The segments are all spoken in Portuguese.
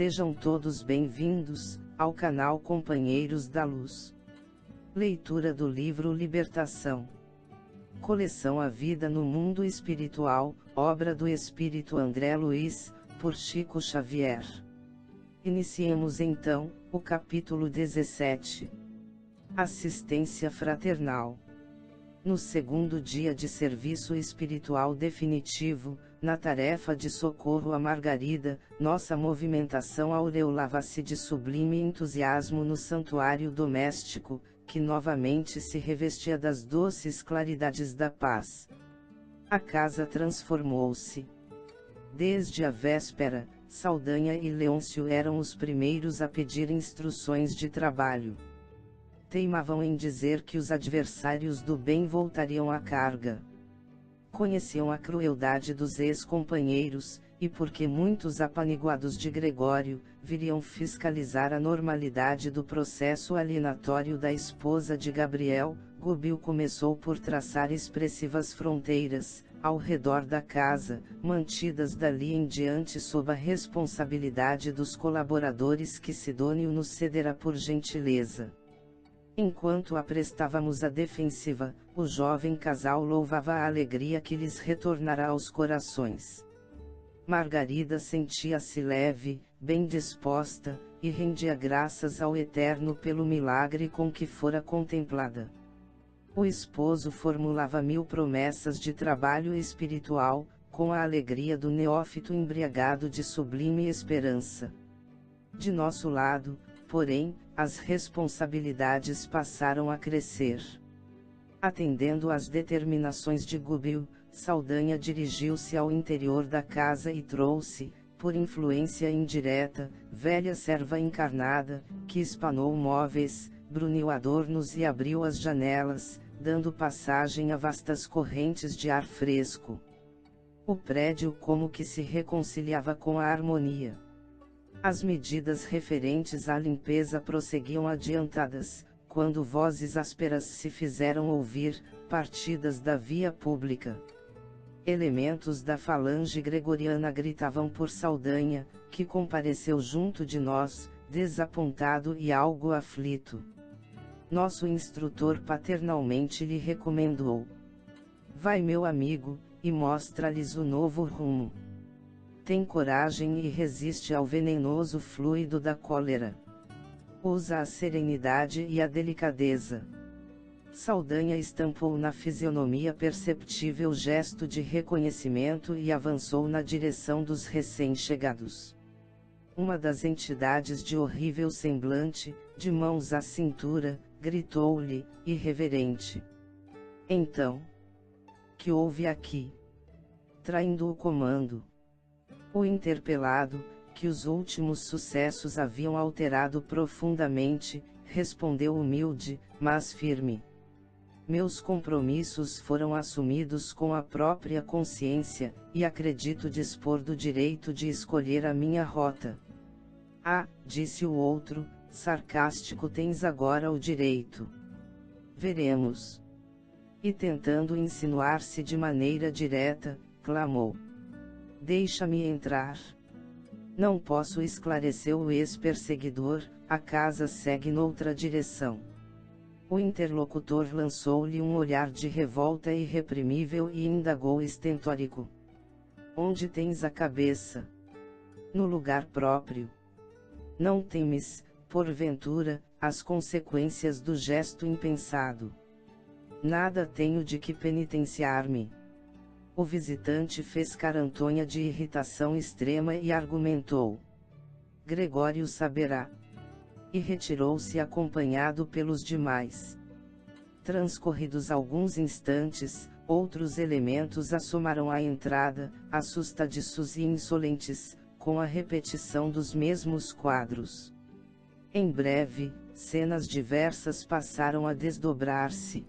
Sejam todos bem-vindos ao canal Companheiros da Luz. Leitura do livro Libertação. Coleção A Vida no Mundo Espiritual, obra do Espírito André Luiz, por Chico Xavier. Iniciemos então o capítulo 17. Assistência Fraternal. No segundo dia de serviço espiritual definitivo, na tarefa de socorro a Margarida, nossa movimentação aureolava-se de sublime entusiasmo no santuário doméstico, que novamente se revestia das doces claridades da paz. A casa transformou-se. Desde a véspera, Saldanha e Leôncio eram os primeiros a pedir instruções de trabalho. Teimavam em dizer que os adversários do bem voltariam à carga. Conheciam a crueldade dos ex-companheiros, e porque muitos apaniguados de Gregório, viriam fiscalizar a normalidade do processo alienatório da esposa de Gabriel, Gubil começou por traçar expressivas fronteiras, ao redor da casa, mantidas dali em diante sob a responsabilidade dos colaboradores que Sidônio nos cedera por gentileza. Enquanto aprestávamos a defensiva, o jovem casal louvava a alegria que lhes retornara aos corações. Margarida sentia-se leve, bem disposta, e rendia graças ao Eterno pelo milagre com que fora contemplada. O esposo formulava 1000 promessas de trabalho espiritual, com a alegria do neófito embriagado de sublime esperança. De nosso lado, porém, as responsabilidades passaram a crescer. Atendendo às determinações de Gubil, Saldanha dirigiu-se ao interior da casa e trouxe, por influência indireta, velha serva encarnada, que espanou móveis, bruniu adornos e abriu as janelas, dando passagem a vastas correntes de ar fresco. O prédio como que se reconciliava com a harmonia. As medidas referentes à limpeza prosseguiam adiantadas, quando vozes ásperas se fizeram ouvir, partidas da via pública. Elementos da falange gregoriana gritavam por Saldanha, que compareceu junto de nós, desapontado e algo aflito. Nosso instrutor paternalmente lhe recomendou: "Vai, meu amigo, e mostra-lhes o novo rumo. Tem coragem e resiste ao venenoso fluido da cólera. Usa a serenidade e a delicadeza." Saldanha estampou na fisionomia perceptível gesto de reconhecimento e avançou na direção dos recém-chegados. Uma das entidades de horrível semblante, de mãos à cintura, gritou-lhe, irreverente: "Então, que houve aqui?" Traindo o comando. O interpelado, que os últimos sucessos haviam alterado profundamente, respondeu humilde, mas firme: "Meus compromissos foram assumidos com a própria consciência, e acredito dispor do direito de escolher a minha rota." "Ah", disse o outro, sarcástico, "tens agora o direito." "Veremos." E tentando insinuar-se de maneira direta, clamou: "Deixa-me entrar." "Não posso", esclareceu o ex-perseguidor, "a casa segue noutra direção." O interlocutor lançou-lhe um olhar de revolta irreprimível e indagou estentórico: "Onde tens a cabeça?" "No lugar próprio." "Não temes, porventura, as consequências do gesto impensado?" "Nada tenho de que penitenciar-me." O visitante fez carantonha de irritação extrema e argumentou: "Gregório saberá." E retirou-se acompanhado pelos demais. Transcorridos alguns instantes, outros elementos assomaram à entrada, assustadiços e insolentes, com a repetição dos mesmos quadros. Em breve, cenas diversas passaram a desdobrar-se.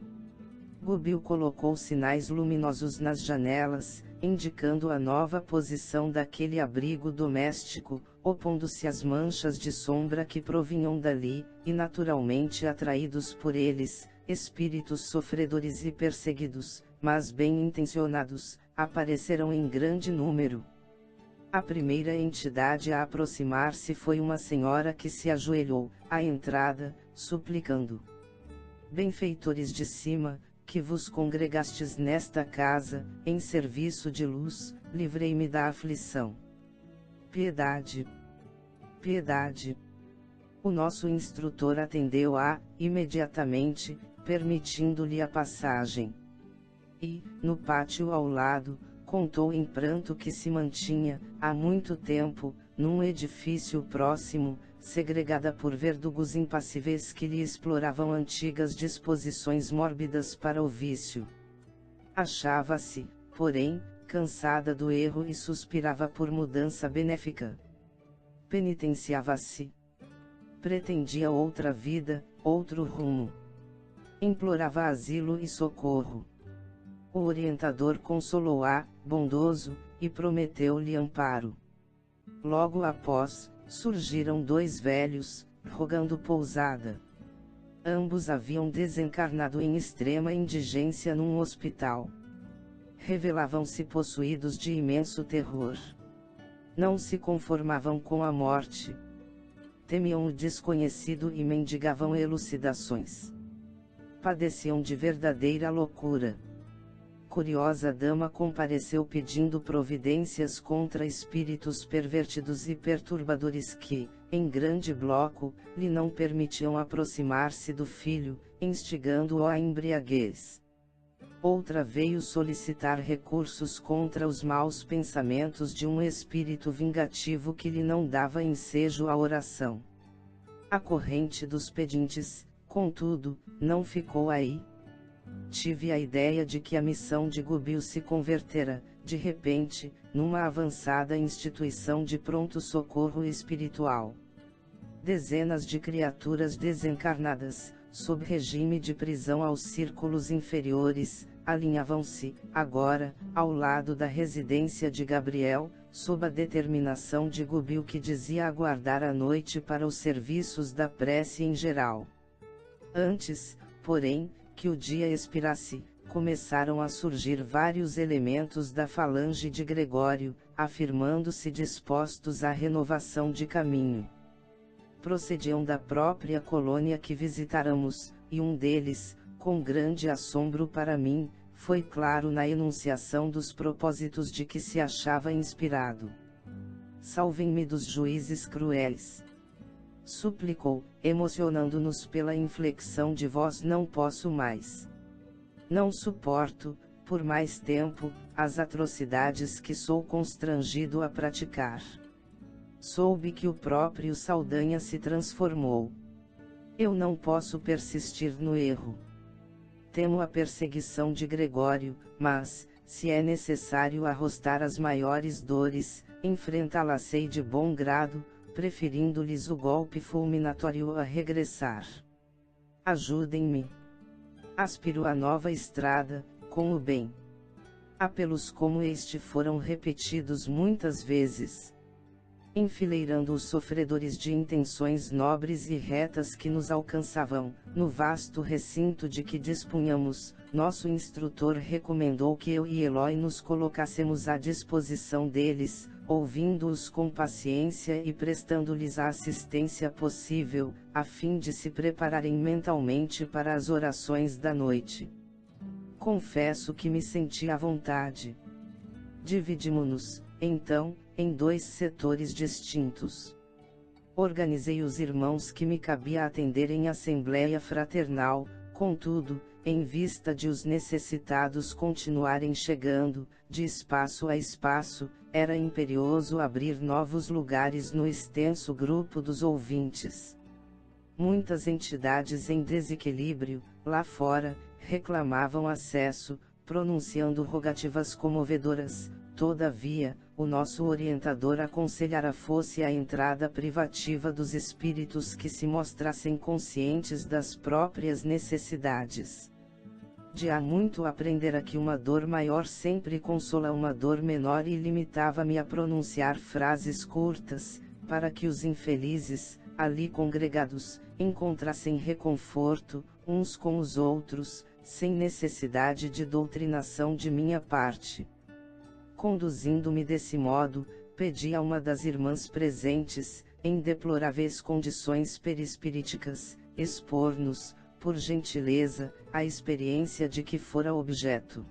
Gubil colocou sinais luminosos nas janelas, indicando a nova posição daquele abrigo doméstico, opondo-se às manchas de sombra que provinham dali, e naturalmente atraídos por eles, espíritos sofredores e perseguidos, mas bem intencionados, apareceram em grande número. A primeira entidade a aproximar-se foi uma senhora que se ajoelhou, à entrada, suplicando: benfeitores de cima, que vos congregastes nesta casa, em serviço de luz, livrei-me da aflição. Piedade! Piedade! O nosso instrutor atendeu-a, imediatamente, permitindo-lhe a passagem. E, no pátio ao lado, contou em pranto que se mantinha, há muito tempo, num edifício próximo, segregada por verdugos impassíveis que lhe exploravam antigas disposições mórbidas para o vício. Achava-se, porém, cansada do erro e suspirava por mudança benéfica. Penitenciava-se. Pretendia outra vida, outro rumo. Implorava asilo e socorro. O orientador consolou-a, bondoso, e prometeu-lhe amparo. Logo após, surgiram dois velhos, rogando pousada. Ambos haviam desencarnado em extrema indigência num hospital. Revelavam-se possuídos de imenso terror. Não se conformavam com a morte. Temiam o desconhecido e mendigavam elucidações. Padeciam de verdadeira loucura. Curiosa dama compareceu pedindo providências contra espíritos pervertidos e perturbadores que, em grande bloco, lhe não permitiam aproximar-se do filho, instigando-o à embriaguez. Outra veio solicitar recursos contra os maus pensamentos de um espírito vingativo que lhe não dava ensejo à oração. A corrente dos pedintes, contudo, não ficou aí. Tive a ideia de que a missão de Gubil se convertera, de repente, numa avançada instituição de pronto-socorro espiritual. Dezenas de criaturas desencarnadas, sob regime de prisão aos círculos inferiores, alinhavam-se, agora, ao lado da residência de Gabriel, sob a determinação de Gubil que dizia aguardar a noite para os serviços da prece em geral. Antes, porém, que o dia expirasse, começaram a surgir vários elementos da falange de Gregório, afirmando-se dispostos à renovação de caminho. Procediam da própria colônia que visitáramos, e um deles, com grande assombro para mim, foi claro na enunciação dos propósitos de que se achava inspirado. Salvem-me dos juízes cruéis. Suplicou, emocionando-nos pela inflexão de voz: não posso mais. Não suporto, por mais tempo, as atrocidades que sou constrangido a praticar. Soube que o próprio Saldanha se transformou. Eu não posso persistir no erro. Temo a perseguição de Gregório, mas, se é necessário arrostar as maiores dores, enfrentá-las-ei de bom grado, preferindo-lhes o golpe fulminatório a regressar. Ajudem-me. Aspiro a nova estrada, com o bem. Apelos como este foram repetidos muitas vezes, enfileirando os sofredores de intenções nobres e retas que nos alcançavam. No vasto recinto de que dispunhamos, nosso instrutor recomendou que eu e Eloy nos colocássemos à disposição deles, ouvindo-os com paciência e prestando-lhes a assistência possível, a fim de se prepararem mentalmente para as orações da noite. Confesso que me senti à vontade. Dividimo-nos, então, em dois setores distintos. Organizei os irmãos que me cabia atender em assembleia fraternal, contudo, em vista de os necessitados continuarem chegando, de espaço a espaço, era imperioso abrir novos lugares no extenso grupo dos ouvintes. Muitas entidades em desequilíbrio, lá fora, reclamavam acesso, pronunciando rogativas comovedoras. Todavia, o nosso orientador aconselhara fosse a entrada privativa dos espíritos que se mostrassem conscientes das próprias necessidades. De há muito aprendera que uma dor maior sempre consola uma dor menor e limitava-me a pronunciar frases curtas, para que os infelizes, ali congregados, encontrassem reconforto, uns com os outros, sem necessidade de doutrinação de minha parte. Conduzindo-me desse modo, pedi a uma das irmãs presentes, em deploráveis condições perispiríticas, expor-nos, por gentileza, a experiência de que fora objeto.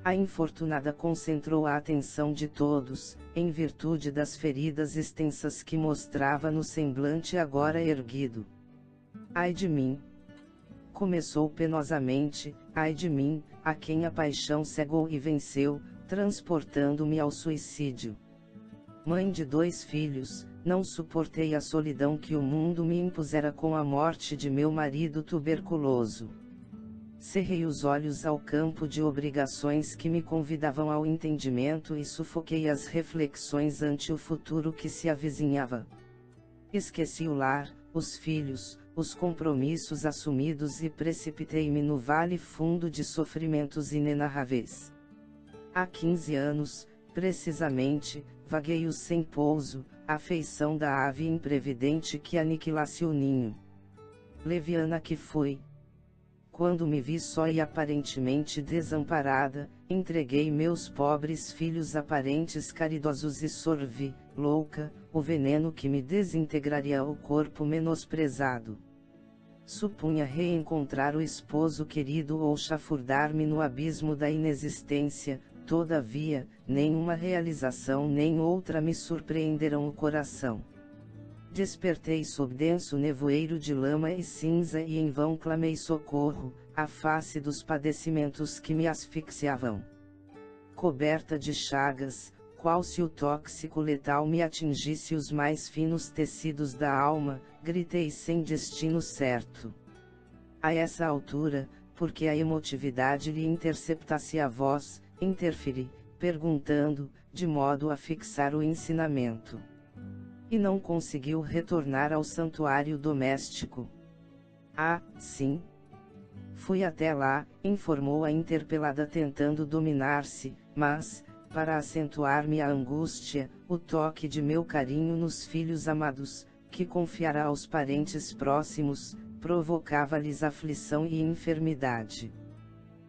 A infortunada concentrou a atenção de todos, em virtude das feridas extensas que mostrava no semblante agora erguido. Ai de mim! Começou penosamente, ai de mim, a quem a paixão cegou e venceu, transportando-me ao suicídio. Mãe de 2 filhos, não suportei a solidão que o mundo me impusera com a morte de meu marido tuberculoso. Cerrei os olhos ao campo de obrigações que me convidavam ao entendimento e sufoquei as reflexões ante o futuro que se avizinhava. Esqueci o lar, os filhos, os compromissos assumidos e precipitei-me no vale fundo de sofrimentos inenarráveis. Há 15 anos, precisamente, vagueio sem pouso, a feição da ave imprevidente que aniquilasse o ninho. Leviana que fui. Quando me vi só e aparentemente desamparada, entreguei meus pobres filhos a parentes caridosos e sorvi, louca, o veneno que me desintegraria o corpo menosprezado. Supunha reencontrar o esposo querido ou chafurdar-me no abismo da inexistência, todavia, nenhuma realização nem outra me surpreenderam o coração. Despertei sob denso nevoeiro de lama e cinza e em vão clamei socorro, à face dos padecimentos que me asfixiavam. Coberta de chagas, qual se o tóxico letal me atingisse os mais finos tecidos da alma, gritei sem destino certo. A essa altura, porque a emotividade lhe interceptasse a voz, interferi, perguntando, de modo a fixar o ensinamento. E não conseguiu retornar ao santuário doméstico. Ah, sim. Fui até lá, informou a interpelada tentando dominar-se, mas, para acentuar-me a angústia, o toque de meu carinho nos filhos amados, que confiara aos parentes próximos, provocava-lhes aflição e enfermidade.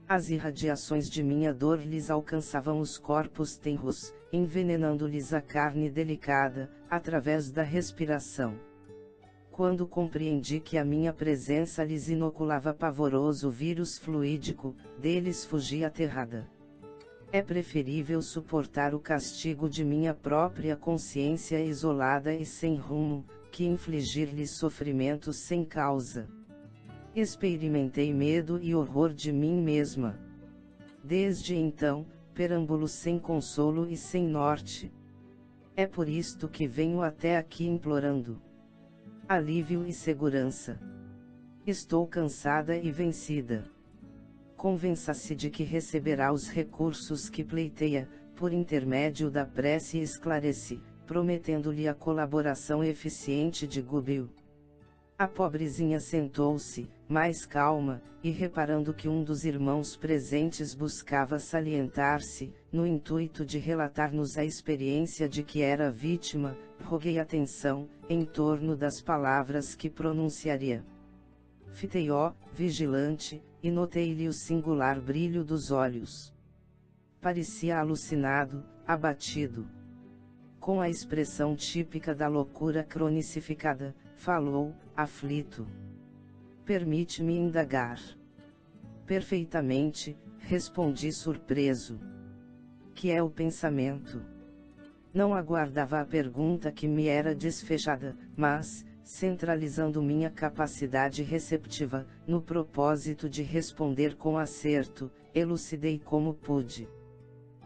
As irradiações de minha dor lhes alcançavam os corpos tenros, envenenando-lhes a carne delicada, através da respiração. Quando compreendi que a minha presença lhes inoculava pavoroso vírus fluídico, deles fugi aterrada. É preferível suportar o castigo de minha própria consciência isolada e sem rumo, que infligir-lhes sofrimentos sem causa. Experimentei medo e horror de mim mesma. Desde então, perambulo sem consolo e sem norte. É por isto que venho até aqui implorando alívio e segurança. Estou cansada e vencida. Convença-se de que receberá os recursos que pleiteia, por intermédio da prece e esclarece, prometendo-lhe a colaboração eficiente de Gubil. A pobrezinha sentou-se, mais calma, e reparando que um dos irmãos presentes buscava salientar-se, no intuito de relatar-nos a experiência de que era vítima, roguei atenção, em torno das palavras que pronunciaria. Fitei-o, vigilante, e notei-lhe o singular brilho dos olhos. Parecia alucinado, abatido. Com a expressão típica da loucura cronicificada, falou, aflito. Permite-me indagar. Perfeitamente, respondi surpreso. Que é o pensamento? Não aguardava a pergunta que me era desfechada, mas, centralizando minha capacidade receptiva, no propósito de responder com acerto, elucidei como pude.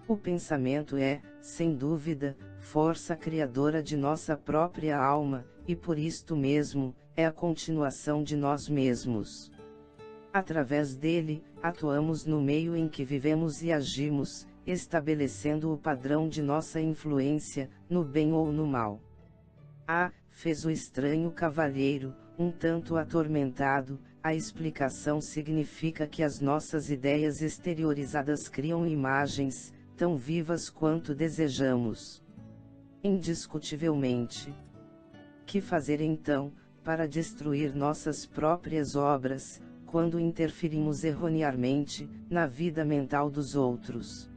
O pensamento é, sem dúvida, força criadora de nossa própria alma, e por isto mesmo, é a continuação de nós mesmos. Através dele, atuamos no meio em que vivemos e agimos, estabelecendo o padrão de nossa influência, no bem ou no mal. Ah, fez o estranho cavalheiro, um tanto atormentado, a explicação significa que as nossas ideias exteriorizadas criam imagens, tão vivas quanto desejamos. Indiscutivelmente. Que fazer então, para destruir nossas próprias obras, quando interferimos erroneamente, na vida mental dos outros?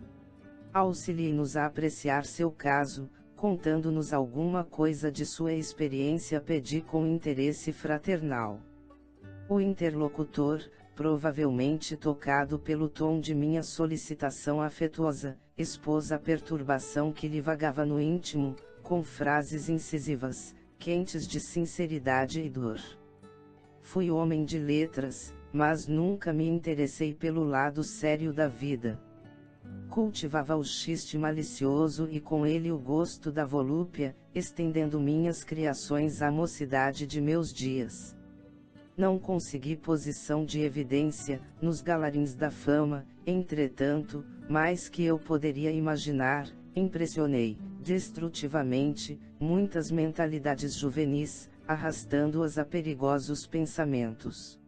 Auxilie-nos a apreciar seu caso, Contando-nos alguma coisa de sua experiência, pedi com interesse fraternal. O interlocutor, provavelmente tocado pelo tom de minha solicitação afetuosa, expôs a perturbação que lhe vagava no íntimo, com frases incisivas, quentes de sinceridade e dor. Fui homem de letras, mas nunca me interessei pelo lado sério da vida. Cultivava o xiste malicioso e com ele o gosto da volúpia, estendendo minhas criações à mocidade de meus dias. Não consegui posição de evidência, nos galarins da fama, entretanto, mais que eu poderia imaginar, impressionei, destrutivamente, muitas mentalidades juvenis, arrastando-as a perigosos pensamentos.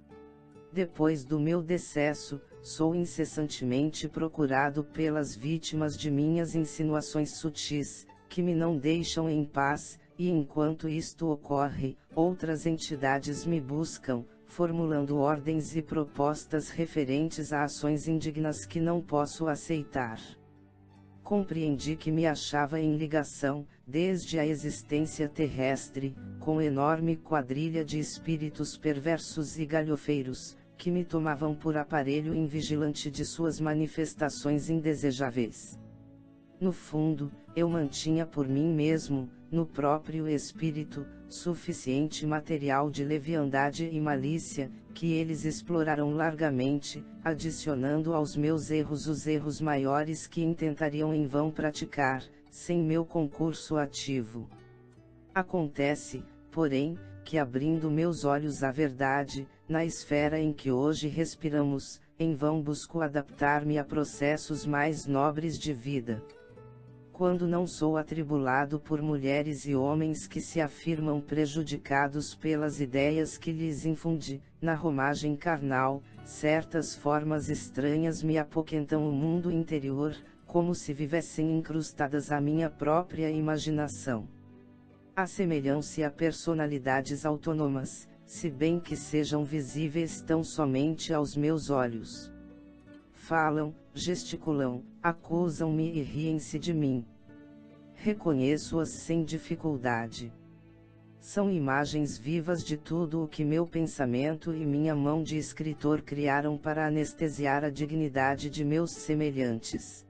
Depois do meu decesso, sou incessantemente procurado pelas vítimas de minhas insinuações sutis, que me não deixam em paz, e enquanto isto ocorre, outras entidades me buscam, formulando ordens e propostas referentes a ações indignas que não posso aceitar. Compreendi que me achava em ligação, desde a existência terrestre, com enorme quadrilha de espíritos perversos e galhofeiros, que me tomavam por aparelho invigilante de suas manifestações indesejáveis. No fundo, eu mantinha por mim mesmo, no próprio espírito, suficiente material de leviandade e malícia, que eles exploraram largamente, adicionando aos meus erros os erros maiores que intentariam em vão praticar, sem meu concurso ativo. Acontece, porém, que abrindo meus olhos à verdade, na esfera em que hoje respiramos, em vão busco adaptar-me a processos mais nobres de vida. Quando não sou atribulado por mulheres e homens que se afirmam prejudicados pelas ideias que lhes infundi, na romagem carnal, certas formas estranhas me apoquentam o mundo interior, como se vivessem incrustadas à minha própria imaginação. Assemelham-se a personalidades autônomas, se bem que sejam visíveis tão somente aos meus olhos. Falam, gesticulam, acusam-me e riem-se de mim. Reconheço-as sem dificuldade. São imagens vivas de tudo o que meu pensamento e minha mão de escritor criaram para anestesiar a dignidade de meus semelhantes.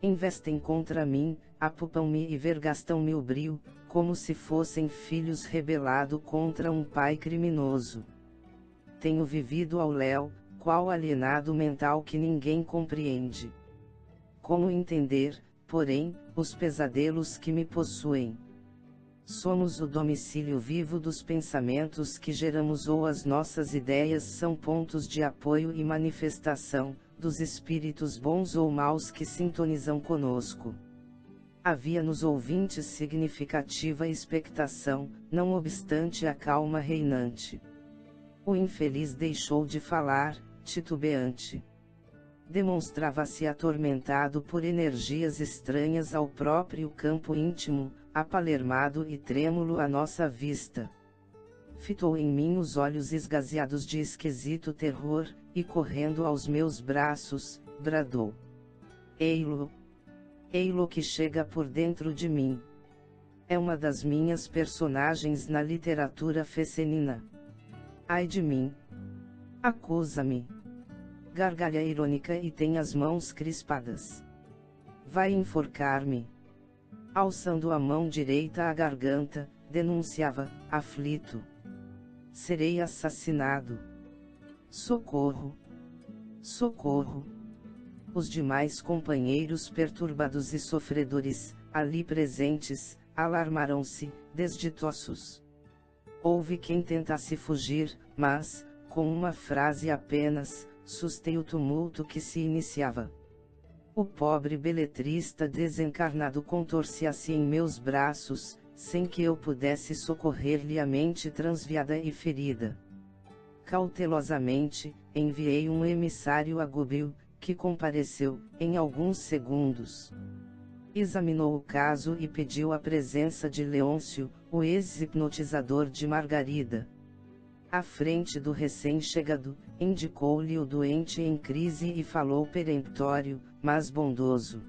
Investem contra mim, apupam-me e vergastam-me o brio, como se fossem filhos rebelado contra um pai criminoso. Tenho vivido ao léu, qual alienado mental que ninguém compreende. Como entender, porém, os pesadelos que me possuem? Somos o domicílio vivo dos pensamentos que geramos, ou as nossas ideias são pontos de apoio e manifestação, dos espíritos bons ou maus que sintonizam conosco. Havia nos ouvintes significativa expectação, não obstante a calma reinante. O infeliz deixou de falar, titubeante. Demonstrava-se atormentado por energias estranhas ao próprio campo íntimo, apalermado e trêmulo à nossa vista. Fitou em mim os olhos esgazeados de esquisito terror, e correndo aos meus braços, bradou: Ei-lo! Ei-lo que chega por dentro de mim. É uma das minhas personagens na literatura feminina. Ai de mim! Acusa-me! Gargalha irônica e tem as mãos crispadas. Vai enforcar-me. Alçando a mão direita à garganta, denunciava, aflito. Serei assassinado. Socorro! Socorro! Os demais companheiros perturbados e sofredores, ali presentes, alarmaram-se, desditosos. Houve quem tentasse fugir, mas, com uma frase apenas, sustei o tumulto que se iniciava. O pobre beletrista desencarnado contorcia-se em meus braços, sem que eu pudesse socorrer-lhe a mente transviada e ferida. Cautelosamente, enviei um emissário a Gubil, que compareceu, em alguns segundos. Examinou o caso e pediu a presença de Leôncio, o ex-hipnotizador de Margarida. À frente do recém-chegado, indicou-lhe o doente em crise e falou peremptório, mas bondoso.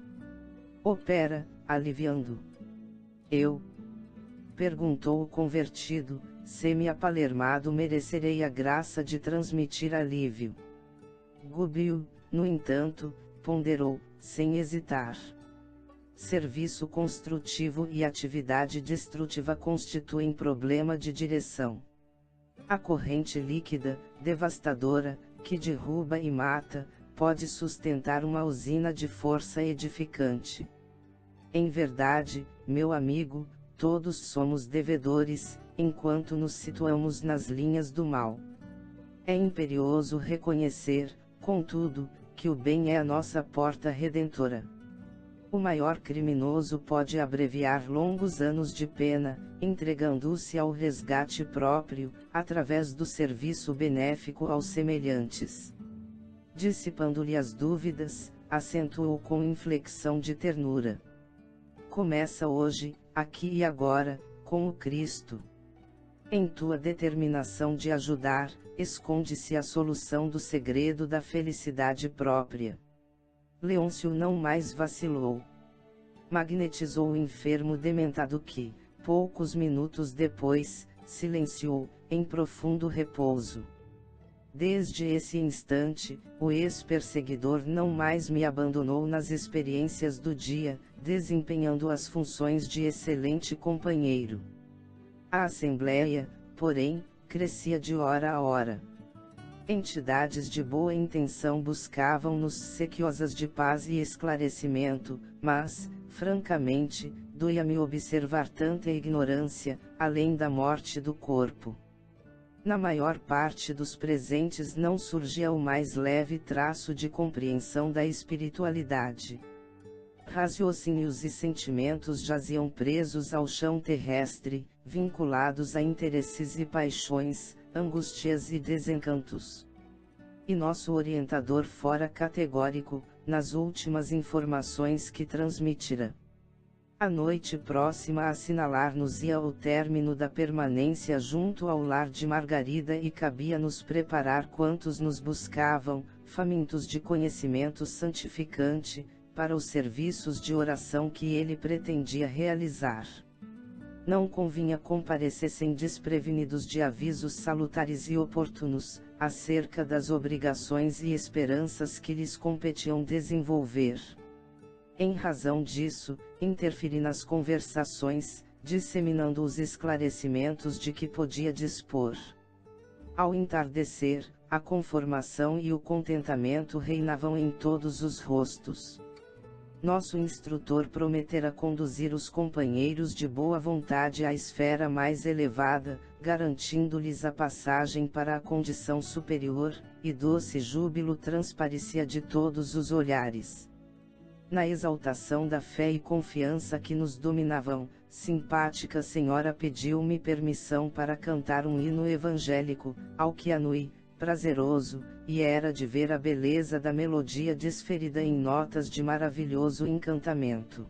Opera, aliviando. Eu? Perguntou o convertido, semi-apalermado. Merecerei a graça de transmitir alívio. Gubbio, no entanto, ponderou, sem hesitar. Serviço construtivo e atividade destrutiva constituem problema de direção. A corrente líquida, devastadora, que derruba e mata, pode sustentar uma usina de força edificante. Em verdade, meu amigo, todos somos devedores, enquanto nos situamos nas linhas do mal. É imperioso reconhecer, contudo, que o bem é a nossa porta redentora. O maior criminoso pode abreviar longos anos de pena, entregando-se ao resgate próprio, através do serviço benéfico aos semelhantes. Dissipando-lhe as dúvidas, acentuou com inflexão de ternura. Começa hoje, aqui e agora, com o Cristo. Em tua determinação de ajudar, esconde-se a solução do segredo da felicidade própria. Leôncio não mais vacilou. Magnetizou o enfermo dementado que, poucos minutos depois, silenciou, em profundo repouso. Desde esse instante, o ex-perseguidor não mais me abandonou nas experiências do dia, desempenhando as funções de excelente companheiro. A assembleia, porém, crescia de hora a hora. Entidades de boa intenção buscavam-nos sequiosas de paz e esclarecimento, mas, francamente, doía-me observar tanta ignorância, além da morte do corpo. Na maior parte dos presentes não surgia o mais leve traço de compreensão da espiritualidade. Raciocínios e sentimentos jaziam presos ao chão terrestre, vinculados a interesses e paixões, angústias e desencantos. E nosso orientador fora categórico, nas últimas informações que transmitira. A noite próxima a assinalar-nos-ia o término da permanência junto ao lar de Margarida e cabia-nos preparar quantos nos buscavam, famintos de conhecimento santificante, para os serviços de oração que ele pretendia realizar. Não convinha comparecessem desprevenidos de avisos salutares e oportunos, acerca das obrigações e esperanças que lhes competiam desenvolver. Em razão disso, interferi nas conversações, disseminando os esclarecimentos de que podia dispor. Ao entardecer, a conformação e o contentamento reinavam em todos os rostos. Nosso instrutor prometera conduzir os companheiros de boa vontade à esfera mais elevada, garantindo-lhes a passagem para a condição superior, e doce júbilo transparecia de todos os olhares. Na exaltação da fé e confiança que nos dominavam, simpática senhora pediu-me permissão para cantar um hino evangélico, ao que anui, prazeroso, e era de ver a beleza da melodia desferida em notas de maravilhoso encantamento.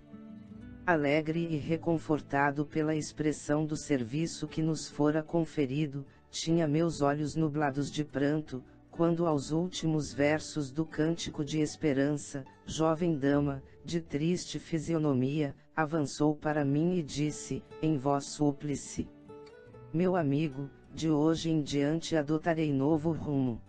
Alegre e reconfortado pela expressão do serviço que nos fora conferido, tinha meus olhos nublados de pranto, quando aos últimos versos do Cântico de Esperança, jovem dama, de triste fisionomia, avançou para mim e disse, em voz súplice: meu amigo, de hoje em diante adotarei novo rumo.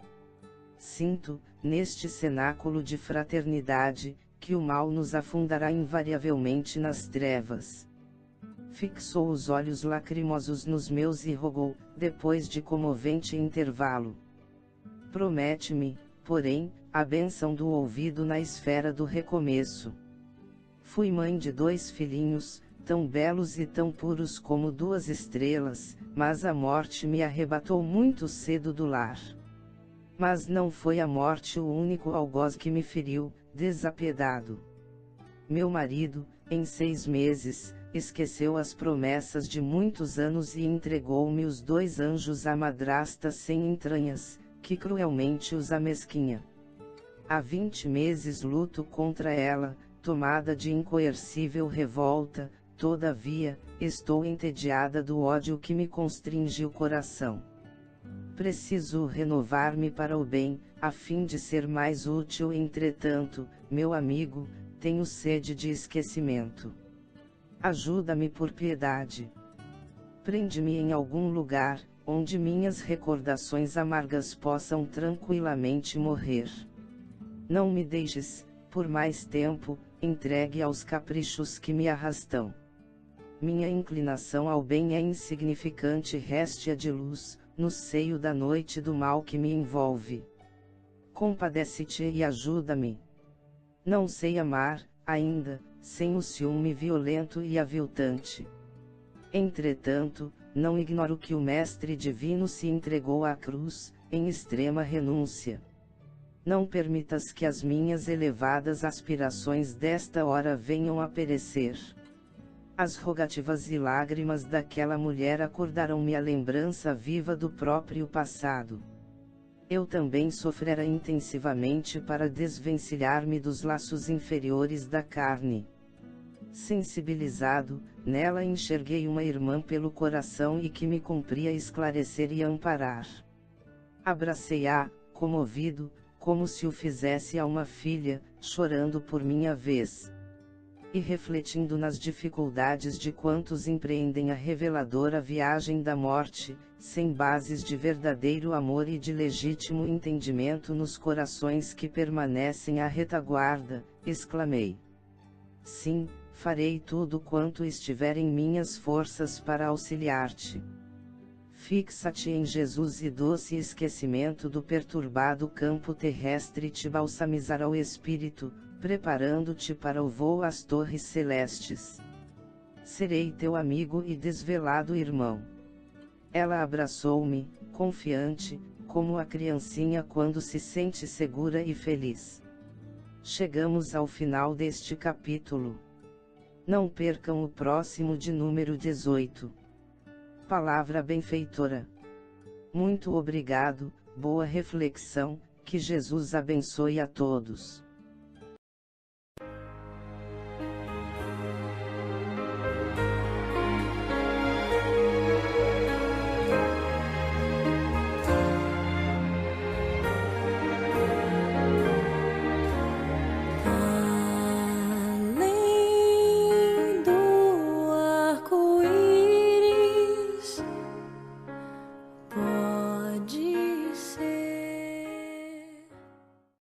Sinto, neste cenáculo de fraternidade, que o mal nos afundará invariavelmente nas trevas. Fixou os olhos lacrimosos nos meus e rogou, depois de comovente intervalo: promete-me, porém, a bênção do ouvido na esfera do recomeço. Fui mãe de 2 filhinhos, tão belos e tão puros como 2 estrelas, mas a morte me arrebatou muito cedo do lar. Mas não foi a morte o único algoz que me feriu, desapiedado. Meu marido, em 6 meses, esqueceu as promessas de muitos anos e entregou-me os 2 anjos à madrasta sem entranhas, que cruelmente os amesquinha. Há 20 meses luto contra ela, tomada de incoercível revolta, todavia, estou entediada do ódio que me constringe o coração. Preciso renovar-me para o bem, a fim de ser mais útil. Entretanto, meu amigo, tenho sede de esquecimento. Ajuda-me por piedade. Prende-me em algum lugar, onde minhas recordações amargas possam tranquilamente morrer. Não me deixes, por mais tempo, entregue aos caprichos que me arrastam. Minha inclinação ao bem é insignificante réstia de luz, no seio da noite do mal que me envolve. Compadece-te e ajuda-me. Não sei amar, ainda, sem o ciúme violento e aviltante. Entretanto, não ignoro que o Mestre Divino se entregou à cruz, em extrema renúncia. Não permitas que as minhas elevadas aspirações desta hora venham a perecer. As rogativas e lágrimas daquela mulher acordaram-me a lembrança viva do próprio passado. Eu também sofrera intensivamente para desvencilhar-me dos laços inferiores da carne. Sensibilizado, nela enxerguei uma irmã pelo coração e que me cumpria esclarecer e amparar. Abracei-a, comovido, como se o fizesse a uma filha, chorando por minha vez. E refletindo nas dificuldades de quantos empreendem a reveladora viagem da morte, sem bases de verdadeiro amor e de legítimo entendimento nos corações que permanecem à retaguarda, exclamei: sim, farei tudo quanto estiver em minhas forças para auxiliar-te. Fixa-te em Jesus e doce esquecimento do perturbado campo terrestre te balsamizará o espírito, preparando-te para o voo às torres celestes. Serei teu amigo e desvelado irmão. Ela abraçou-me, confiante, como a criancinha quando se sente segura e feliz. Chegamos ao final deste capítulo. Não percam o próximo de número 18. Palavra benfeitora. Muito obrigado, boa reflexão, que Jesus abençoe a todos.